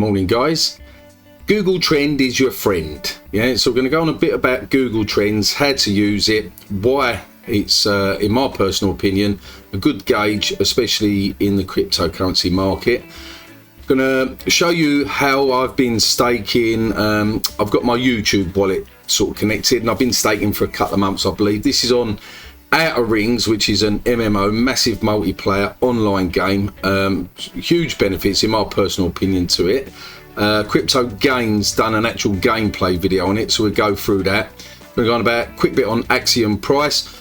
Morning, guys. Google Trend is your friend. Yeah, so we're going to go on a bit about Google Trends, how to use it, why it's, in my personal opinion, a good gauge, especially in the cryptocurrency market. I'm going to show you how I've been staking. I've got my YouTube wallet sort of connected, and I've been staking for a couple of months, I believe. This is on Outer Rings, which is an MMO, massive multiplayer online game. Huge benefits, in my personal opinion, to it. Crypto Gains done an actual gameplay video on it, so we'll go through that. We're going about a quick bit on Axion price.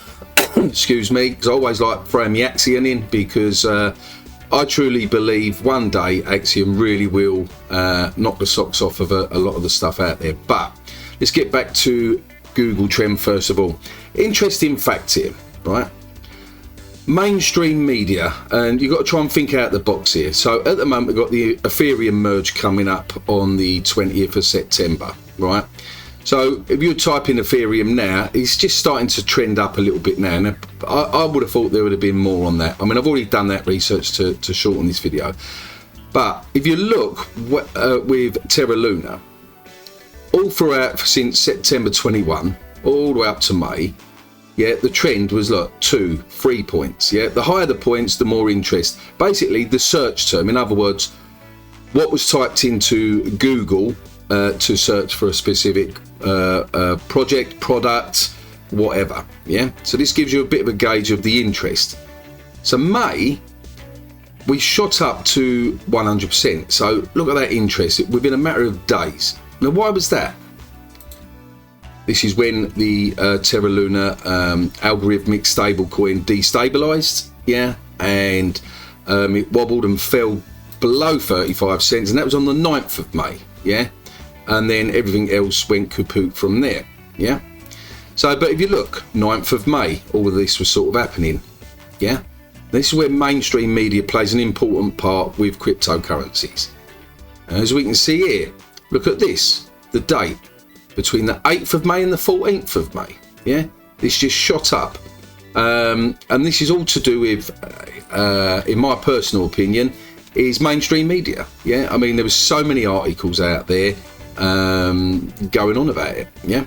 Excuse me, because I always like throwing the Axion in, because I truly believe one day Axion really will knock the socks off of a lot of the stuff out there. But let's get back to Google Trend first of all. Interesting fact here, right? Mainstream media, and you've got to try and think out the box here. So at the moment we've got the Ethereum merge coming up on the 20th of September, right? So if you type in Ethereum now, it's just starting to trend up a little bit now. And I would have thought there would have been more on that. I mean, I've already done that research to shorten this video. But if you look with Terra Luna, all throughout since September 21, all the way up to May, yeah, the trend was like 2-3 points. Yeah, the higher the points, the more interest. Basically, the search term, in other words, what was typed into Google to search for a specific project, product, whatever. Yeah, so this gives you a bit of a gauge of the interest. So May, we shot up to 100%. So look at that interest within a matter of days. Now, why was that? This is when the Terra Luna algorithmic stablecoin destabilized, yeah, and it wobbled and fell below 35 cents, and that was on the 9th of May, yeah, and then everything else went kaput from there, yeah. So, but if you look, 9th of May, all of this was sort of happening, yeah. This is where mainstream media plays an important part with cryptocurrencies. As we can see here, look at this, the date. Between the 8th of May and the 14th of May, yeah, this just shot up, and this is all to do with, in my personal opinion, is mainstream media. Yeah, I mean, there was so many articles out there going on about it. Yeah.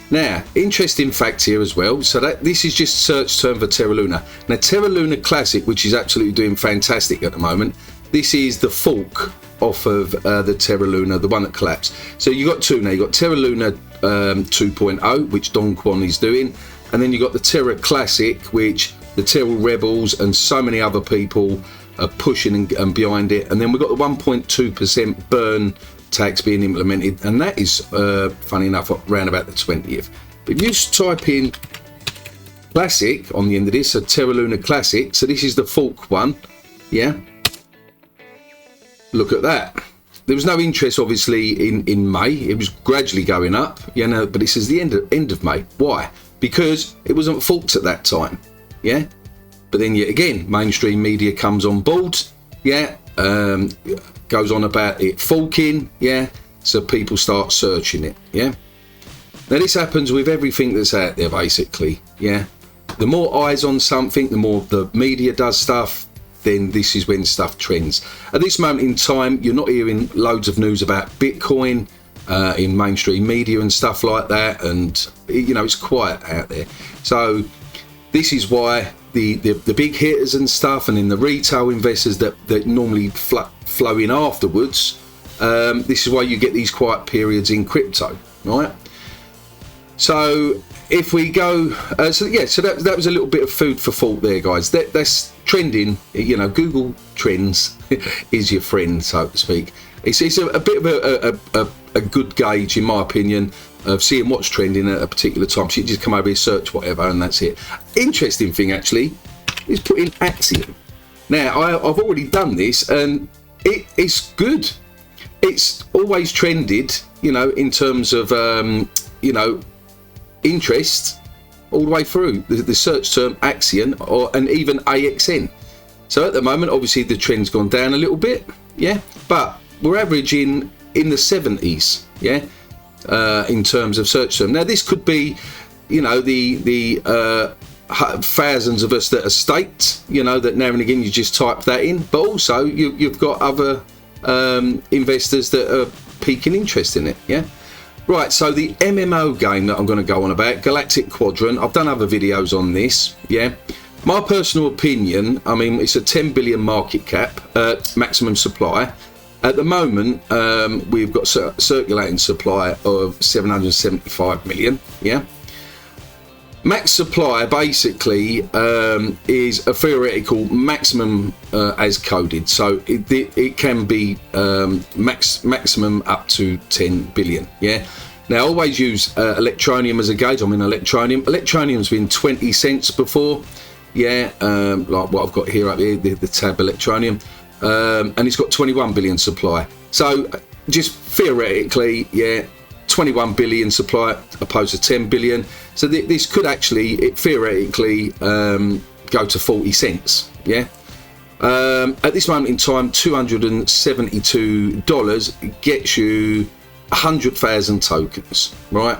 Now, interesting fact here as well. So that this is just search term for Terra Luna. Now, Terra Luna Classic, which is absolutely doing fantastic at the moment. This is the fork off of the Terra Luna, the one that collapsed. So you got two now. You got Terra Luna 2.0, which Don Kwon is doing, and then you got the Terra Classic, which the Terra Rebels and so many other people are pushing and behind it. And then we've got the 1.2% burn tax being implemented, and that is funny enough around about the 20th. But if you just type in Classic on the end of this, so Terra Luna Classic, so this is the fork one, yeah. Look at that. There was no interest, obviously, in May. It was gradually going up, you know, but this is the end of May. Why? Because it wasn't forked at that time, yeah. But then yet again, mainstream media comes on board, yeah, goes on about it forking, yeah, so people start searching it, yeah. Now this happens with everything that's out there, basically, yeah. The more eyes on something, the more the media does stuff, then this is when stuff trends. At this moment in time, you're not hearing loads of news about Bitcoin in mainstream media and stuff like that, and you know, it's quiet out there. So this is why the big hitters and stuff, and in the retail investors that normally flow in afterwards, this is why you get these quiet periods in crypto, right? So if we go, so that was a little bit of food for thought there, guys. That's trending, you know. Google Trends is your friend, so to speak. It's a bit of a good gauge, in my opinion, of seeing what's trending at a particular time. So you just come over here, search whatever, and that's it. Interesting thing actually is put in Axion. Now I've already done this, and it's good. It's always trended, you know, in terms of you know, interest all the way through the search term Axion and even AXN. So at the moment, obviously the trend's gone down a little bit, yeah, but we're averaging in the 70s, yeah, in terms of search term. Now this could be, you know, the thousands of us that are staked, you know, that now and again you just type that in, but also you've got other investors that are piquing interest in it. Yeah. Right, so the MMO game that I'm going to go on about, Galactic Quadrant, I've done other videos on this, yeah. My personal opinion, I mean, it's a 10 billion market cap, maximum supply. At the moment, we've got circulating supply of 775 million, yeah. Max supply basically is a theoretical maximum as coded, so it can be maximum up to 10 billion. Yeah. Now I always use electronium as a gauge. I mean electronium's been 20 cents before. Yeah, like what I've got here up here, the tab electronium, and it's got 21 billion supply. So just theoretically, yeah. 21 billion supply opposed to 10 billion, so this could actually theoretically go to 40 cents. Yeah. At this moment in time, $272 gets you 100,000 tokens, right?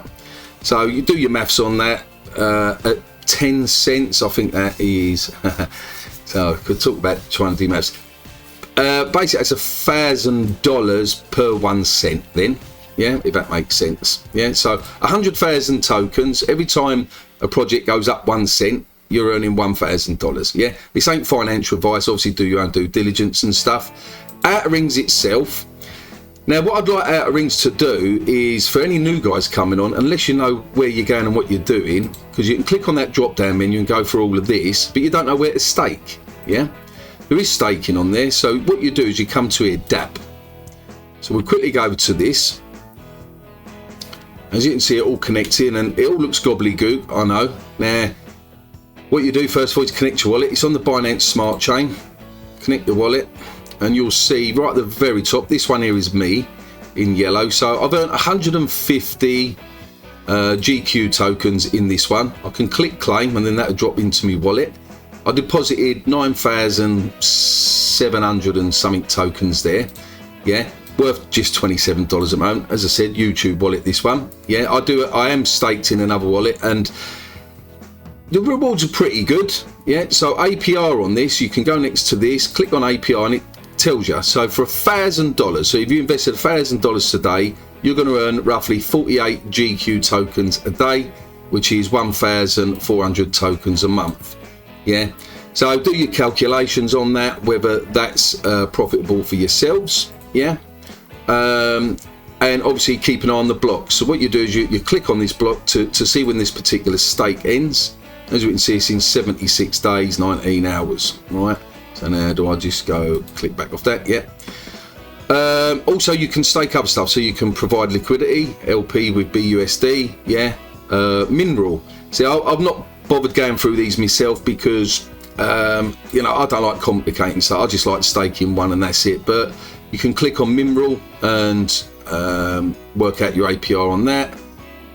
So you do your maths on that. At 10 cents, I think that is so I could talk about trying to do maths. Basically it's $1,000 per 1 cent then. Yeah, if that makes sense. Yeah, so 100,000 tokens. Every time a project goes up 1 cent, you're earning $1,000. Yeah, this ain't financial advice. Obviously, do your own due diligence and stuff. Outer Rings itself. Now, what I'd like Outer Rings to do is for any new guys coming on, unless you know where you're going and what you're doing, because you can click on that drop-down menu and go for all of this, but you don't know where to stake. Yeah, there is staking on there. So what you do is you come to here, DApp. So we'll quickly go over to this. As you can see, it all connects in and it all looks gobbledygook, I know. Now, what you do first of all is connect your wallet. It's on the Binance Smart Chain. Connect the wallet and you'll see right at the very top, this one here is me in yellow. So I've earned 150 GQ tokens in this one. I can click claim and then that'll drop into my wallet. I deposited 9,700 and something tokens there. Yeah. Worth just $27 at the moment. As I said, YouTube wallet, this one. Yeah, I am staked in another wallet and the rewards are pretty good. Yeah, so APR on this, you can go next to this, click on APR and it tells you. So for $1,000, so if you invested $1,000 today, you're going to earn roughly 48 GQ tokens a day, which is 1,400 tokens a month. Yeah, so do your calculations on that, whether that's profitable for yourselves. Yeah. And obviously keep an eye on the block. So what you do is you click on this block to see when this particular stake ends. As you can see, it's in 76 days 19 hours, right? So now do I just go click back off that? Yeah. Also you can stake other stuff, so you can provide liquidity, LP with BUSD. Yeah. Mineral. See, I've not bothered going through these myself because you know, I don't like complicating stuff. I just like staking one and that's it. But you can click on mineral and work out your APR on that.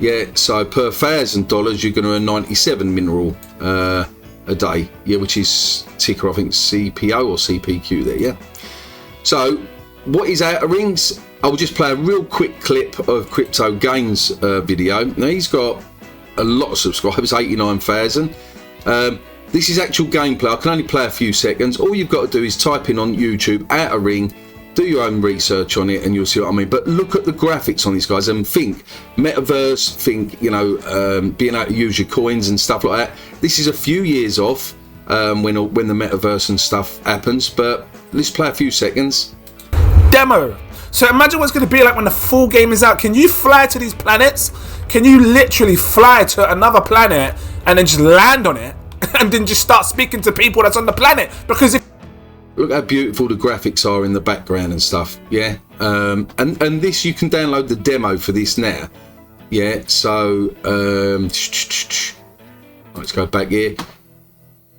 Yeah, so per $1,000 you're going to earn 97 mineral a day. Yeah, which is ticker, I think CPO or CPQ there. Yeah. So what is Outer Rings? I will just play a real quick clip of Crypto Gains video. Now he's got a lot of subscribers, 89,000. This is actual gameplay. I can only play a few seconds. All you've got to do is type in on YouTube Outer Ring, do your own research on it and you'll see what I mean. But look at the graphics on these guys and think Metaverse, think, you know, being able to use your coins and stuff like that. This is a few years off when the Metaverse and stuff happens, but let's play a few seconds. Demo. So imagine what's going to be like when the full game is out. Can you fly to these planets? Can you literally fly to another planet and then just land on it and then just start speaking to people that's on the planet? Because if look how beautiful the graphics are in the background and stuff. Yeah. And this, you can download the demo for this now. Yeah. So let's go back here.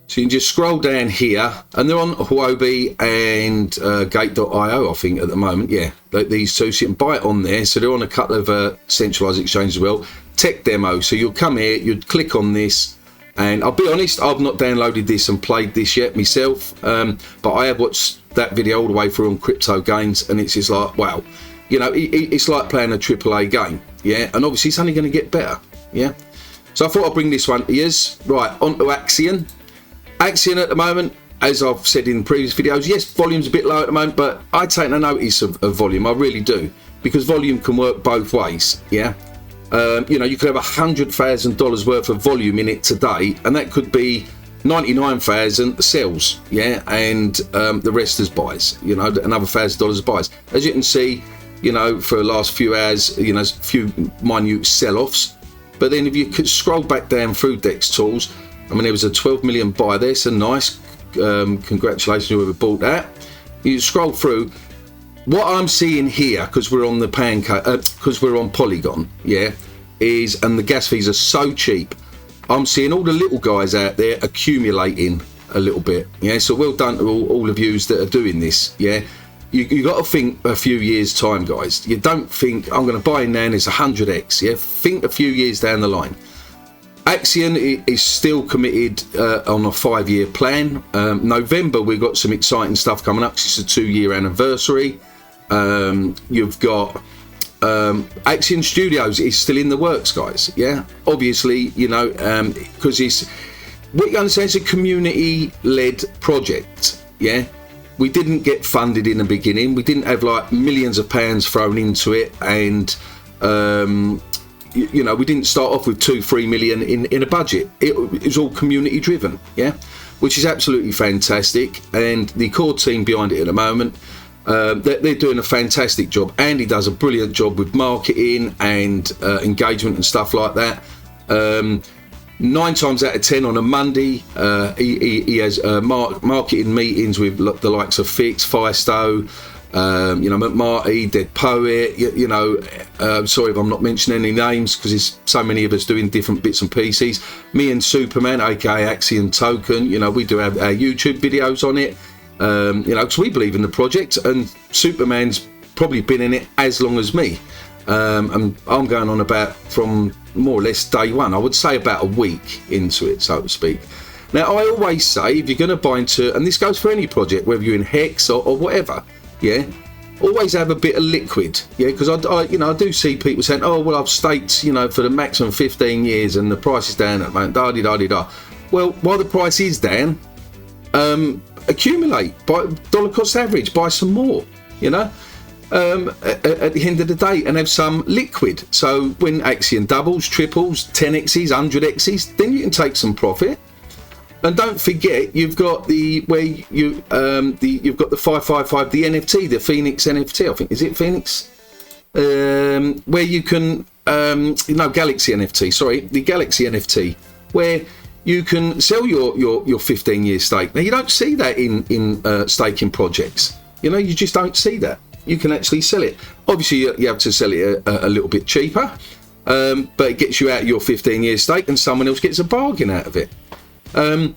So you can just scroll down here, and they're on Huobi and Gate.io, I think, at the moment. Yeah, these two. So you can buy it on there. So they're on a couple of centralized exchanges as well. Tech demo. So you'll come here, you'd click on this, and I'll be honest, I've not downloaded this and played this yet myself, but I have watched that video all the way through on Crypto Gains, and it's just like, wow, you know, it's like playing a AAA game. Yeah, and obviously it's only going to get better. Yeah. So I thought I'd bring this one. Here's right on to Axion. Axion at the moment, as I've said in previous videos, yes, volume's a bit low at the moment, but I take no notice of volume. I really do, because volume can work both ways. Yeah, you know, you could have $100,000 worth of volume in it today, and that could be 99,000 sells, yeah, and the rest is buys. You know, another $1,000 buys. As you can see, you know, for the last few hours, you know, a few minute sell-offs. But then if you could scroll back down through Dex Tools, I mean, there was a 12 million buy there, so nice. Congratulations whoever bought that. You scroll through. What I'm seeing here, because we're on the pancake, because we're on Polygon, yeah, is, and the gas fees are so cheap, I'm seeing all the little guys out there accumulating a little bit. Yeah, so well done to all of yous that are doing this. Yeah, you got to think a few years time, guys. You don't think I'm going to buy now and it's 100x. Yeah, think a few years down the line. Axion is still committed on a 5-year plan. November we've got some exciting stuff coming up. It's a 2-year anniversary. You've got Axion Studios is still in the works, guys. Yeah, obviously, you know, because it's what you understand, it's a community-led project. Yeah, we didn't get funded in the beginning. We didn't have like millions of pounds thrown into it, and you know, we didn't start off with 2-3 million in a budget. It was all community driven, yeah, which is absolutely fantastic. And the core team behind it at the moment, they're doing a fantastic job. Andy does a brilliant job with marketing and engagement and stuff like that. 9 times out of 10 on a Monday, he has marketing meetings with the likes of Fix, Firestow, you know, McMarty, Dead Poet, you know, sorry if I'm not mentioning any names because there's so many of us doing different bits and pieces. Me and Superman, aka Axion Token, you know, we do have our YouTube videos on it, you know, because we believe in the project, and Superman's probably been in it as long as me. And I'm going on about from more or less day one, I would say about a week into it, so to speak. Now, I always say, if you're going to buy into, and this goes for any project, whether you're in Hex or whatever, yeah, always have a bit of liquid, yeah, because I you know, I do see people saying, oh, well, I've staked, you know, for the maximum 15 years and the price is down at the moment, da-di-da-di-da. Well, while the price is down, accumulate, buy dollar cost average, buy some more, you know, at the end of the day, and have some liquid. So when Axion doubles, triples, 10x's, 100x's, then you can take some profit. And don't forget, you've got the you've got the 555, the NFT, the Phoenix NFT. I think, is it Phoenix? Where you can no, Galaxy NFT. Sorry, the Galaxy NFT, where you can sell your 15-year stake. Now you don't see that in staking projects. You know, you just don't see that. You can actually sell it. Obviously, you have to sell it a little bit cheaper, but it gets you out your 15-year stake, and someone else gets a bargain out of it. I'm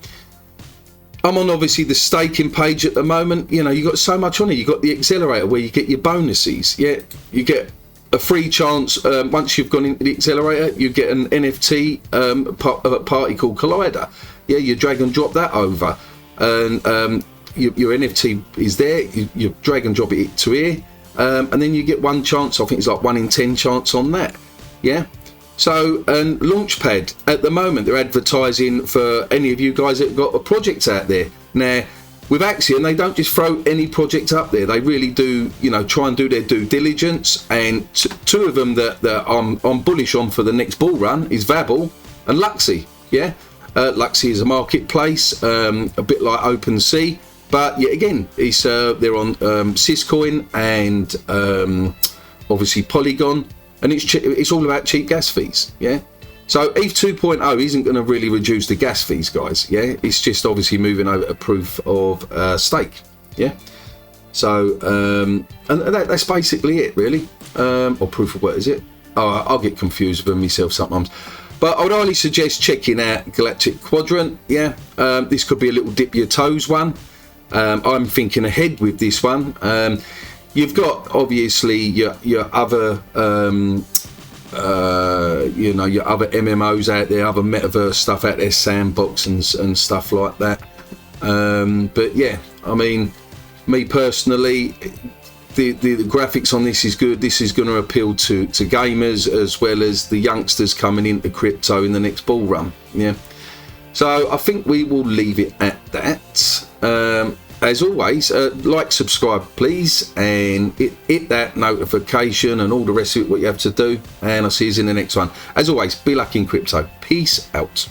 on obviously the staking page at the moment. You know, you got so much on it. You got the accelerator where you get your bonuses. Yeah, you get a free chance once you've gone into the accelerator. You get an NFT party called Collider. Yeah, you drag and drop that over, and your NFT is there. You drag and drop it to here, and then you get one chance. I think it's like 1 in 10 chance on that. Yeah. So, and Launchpad, at the moment, they're advertising for any of you guys that have got a project out there. Now, with Axion, they don't just throw any project up there. They really do, you know, try and do their due diligence. And two of them that I'm bullish on for the next bull run is Vabble and Luxy. Yeah, Luxy is a marketplace, a bit like OpenSea. But yet again, it's they're on Syscoin and obviously Polygon. And it's all about cheap gas fees, yeah? So ETH 2.0 isn't going to really reduce the gas fees, guys, yeah? It's just obviously moving over to proof of stake, yeah? So, and that's basically it, really. Or proof of what is it? Oh, I'll get confused with myself sometimes. But I would highly suggest checking out Galactic Quadrant, yeah? This could be a little dip your toes one. I'm thinking ahead with this one. You've got obviously your other you know, your other MMOs out there, other metaverse stuff out there, Sandbox and stuff like that. But yeah, I mean, me personally, the graphics on this is good. This is going to appeal to gamers as well as the youngsters coming into crypto in the next bull run. Yeah. So I think we will leave it at that. As always, like, subscribe please, and hit that notification and all the rest of it, what you have to do, and I'll see you in the next one. As always, be lucky in crypto. Peace out.